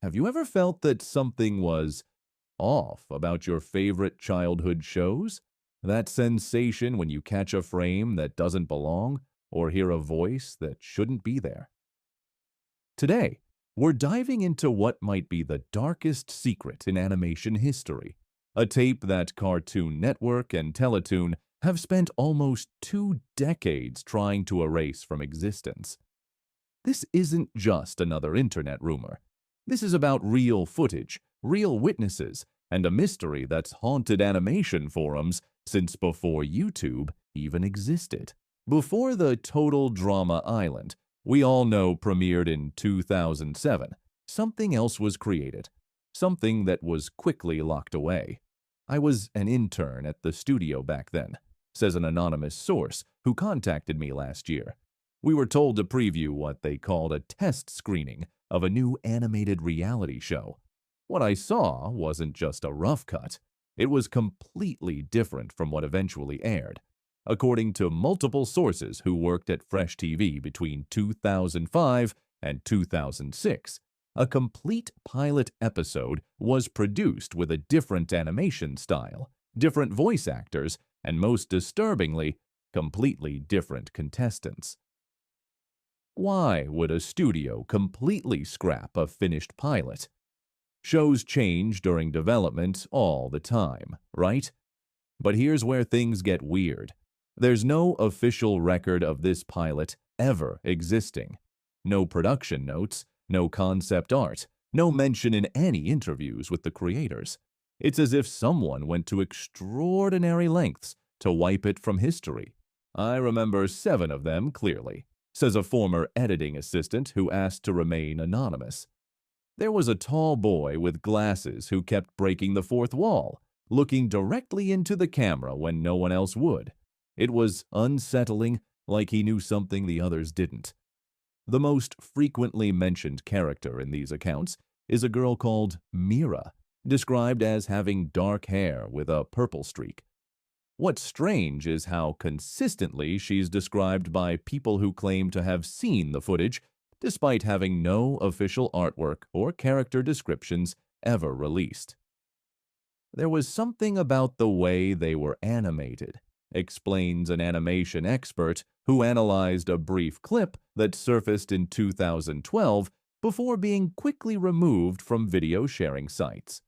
Have you ever felt that something was off about your favorite childhood shows? That sensation when you catch a frame that doesn't belong or hear a voice that shouldn't be there? Today, we're diving into what might be the darkest secret in animation history, a tape that Cartoon Network and Teletoon have spent almost 2 decades trying to erase from existence. This isn't just another internet rumor. This is about real footage, real witnesses, and a mystery that's haunted animation forums since before YouTube even existed. Before the Total Drama Island, we all know premiered in 2007, something else was created, something that was quickly locked away. I was an intern at the studio back then, says an anonymous source who contacted me last year. We were told to preview what they called a test screening of a new animated reality show. What I saw wasn't just a rough cut. It was completely different from what eventually aired. According to multiple sources who worked at Fresh TV between 2005 and 2006, a complete pilot episode was produced with a different animation style, different voice actors, and most disturbingly, completely different contestants. Why would a studio completely scrap a finished pilot? Shows change during development all the time, right? But here's where things get weird. There's no official record of this pilot ever existing. No production notes, no concept art, no mention in any interviews with the creators. It's as if someone went to extraordinary lengths to wipe it from history. I remember 7 of them clearly, says a former editing assistant who asked to remain anonymous. There was a tall boy with glasses who kept breaking the fourth wall, looking directly into the camera when no one else would. It was unsettling, like he knew something the others didn't. The most frequently mentioned character in these accounts is a girl called Mira, described as having dark hair with a purple streak. What's strange is how consistently she's described by people who claim to have seen the footage, despite having no official artwork or character descriptions ever released. There was something about the way they were animated, explains an animation expert who analyzed a brief clip that surfaced in 2012 before being quickly removed from video sharing sites.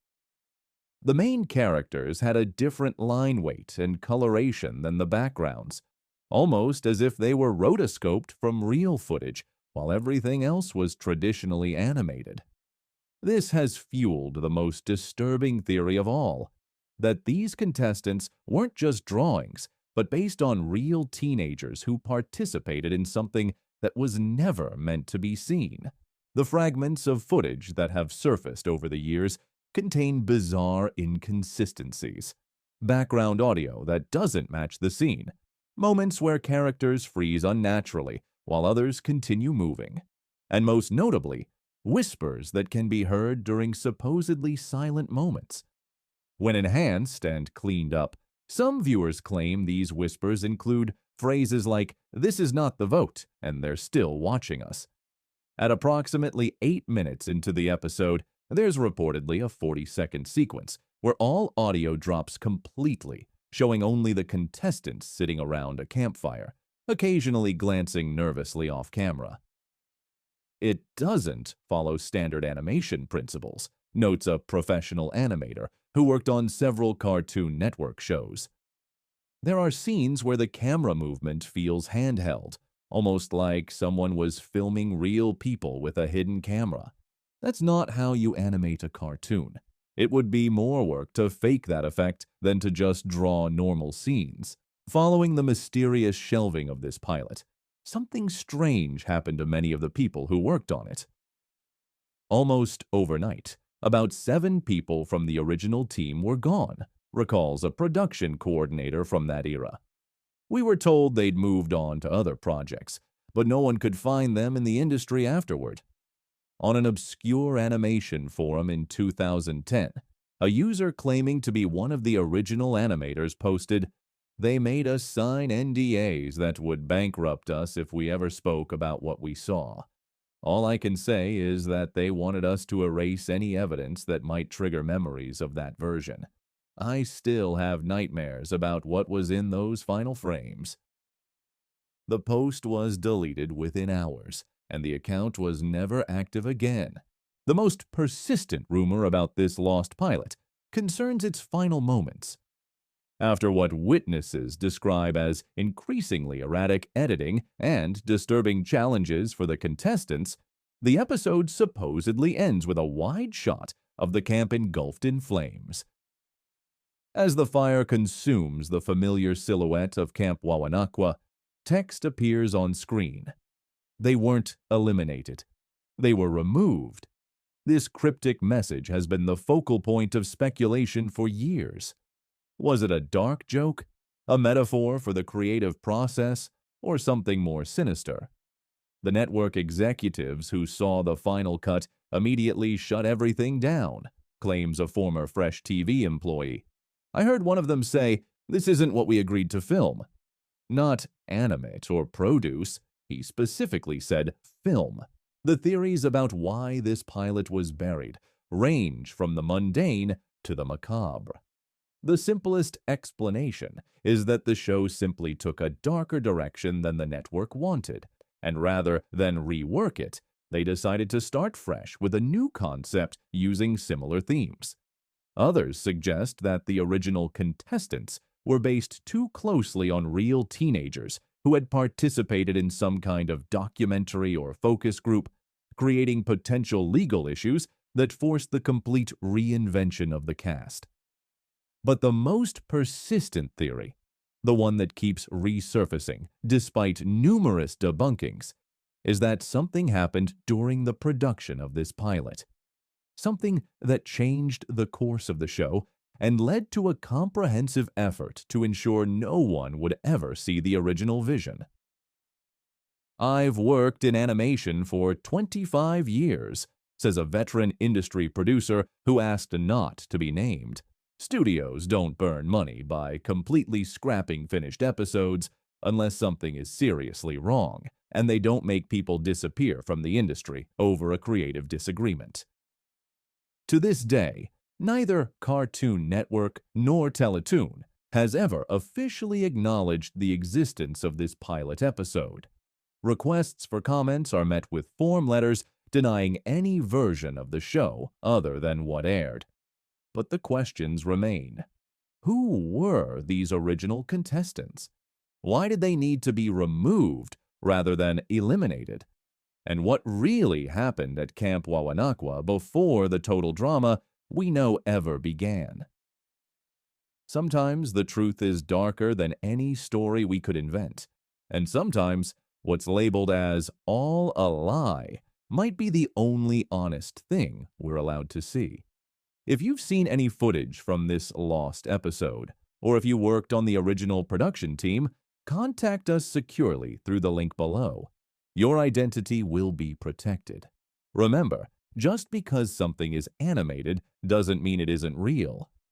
The main characters had a different line weight and coloration than the backgrounds, almost as if they were rotoscoped from real footage, while everything else was traditionally animated. This has fueled the most disturbing theory of all, that these contestants weren't just drawings, but based on real teenagers who participated in something that was never meant to be seen. The fragments of footage that have surfaced over the years contain bizarre inconsistencies, background audio that doesn't match the scene, moments where characters freeze unnaturally while others continue moving, and most notably, whispers that can be heard during supposedly silent moments. When enhanced and cleaned up, some viewers claim these whispers include phrases like, "This is not the vote, and they're still watching us." At approximately 8 minutes into the episode, there's reportedly a 40-second sequence where all audio drops completely, showing only the contestants sitting around a campfire, occasionally glancing nervously off camera. It doesn't follow standard animation principles, notes a professional animator who worked on several Cartoon Network shows. There are scenes where the camera movement feels handheld, almost like someone was filming real people with a hidden camera. That's not how you animate a cartoon. It would be more work to fake that effect than to just draw normal scenes. Following the mysterious shelving of this pilot, something strange happened to many of the people who worked on it. Almost overnight, about 7 people from the original team were gone, recalls a production coordinator from that era. We were told they'd moved on to other projects, but no one could find them in the industry afterward. On an obscure animation forum in 2010, a user claiming to be one of the original animators posted, "They made us sign NDAs that would bankrupt us if we ever spoke about what we saw." All I can say is that they wanted us to erase any evidence that might trigger memories of that version. I still have nightmares about what was in those final frames. The post was deleted within hours, and the account was never active again. The most persistent rumor about this lost pilot concerns its final moments. After what witnesses describe as increasingly erratic editing and disturbing challenges for the contestants, the episode supposedly ends with a wide shot of the camp engulfed in flames. As the fire consumes the familiar silhouette of Camp Wawanakwa, text appears on screen. They weren't eliminated. They were removed. This cryptic message has been the focal point of speculation for years. Was it a dark joke, a metaphor for the creative process, or something more sinister? The network executives who saw the final cut immediately shut everything down, claims a former Fresh TV employee. I heard one of them say, "This isn't what we agreed to film." Not animate or produce, he specifically said film. The theories about why this pilot was buried range from the mundane to the macabre. The simplest explanation is that the show simply took a darker direction than the network wanted, and rather than rework it, they decided to start fresh with a new concept using similar themes. Others suggest that the original contestants were based too closely on real teenagers who had participated in some kind of documentary or focus group, creating potential legal issues that forced the complete reinvention of the cast. But the most persistent theory, the one that keeps resurfacing despite numerous debunkings, is that something happened during the production of this pilot. Something that changed the course of the show and led to a comprehensive effort to ensure no one would ever see the original vision. "I've worked in animation for 25 years, says a veteran industry producer who asked not to be named. Studios don't burn money by completely scrapping finished episodes unless something is seriously wrong, and they don't make people disappear from the industry over a creative disagreement. To this day, neither Cartoon Network nor Teletoon has ever officially acknowledged the existence of this pilot episode. Requests for comments are met with form letters denying any version of the show other than what aired. But the questions remain. Who were these original contestants? Why did they need to be removed rather than eliminated? And what really happened at Camp Wawanakwa before the total drama we know ever began? Sometimes the truth is darker than any story we could invent, and sometimes what's labeled as all a lie might be the only honest thing we're allowed to see. If you've seen any footage from this lost episode, or if you worked on the original production team, contact us securely through the link below. Your identity will be protected. Remember, just because something is animated doesn't mean it isn't real.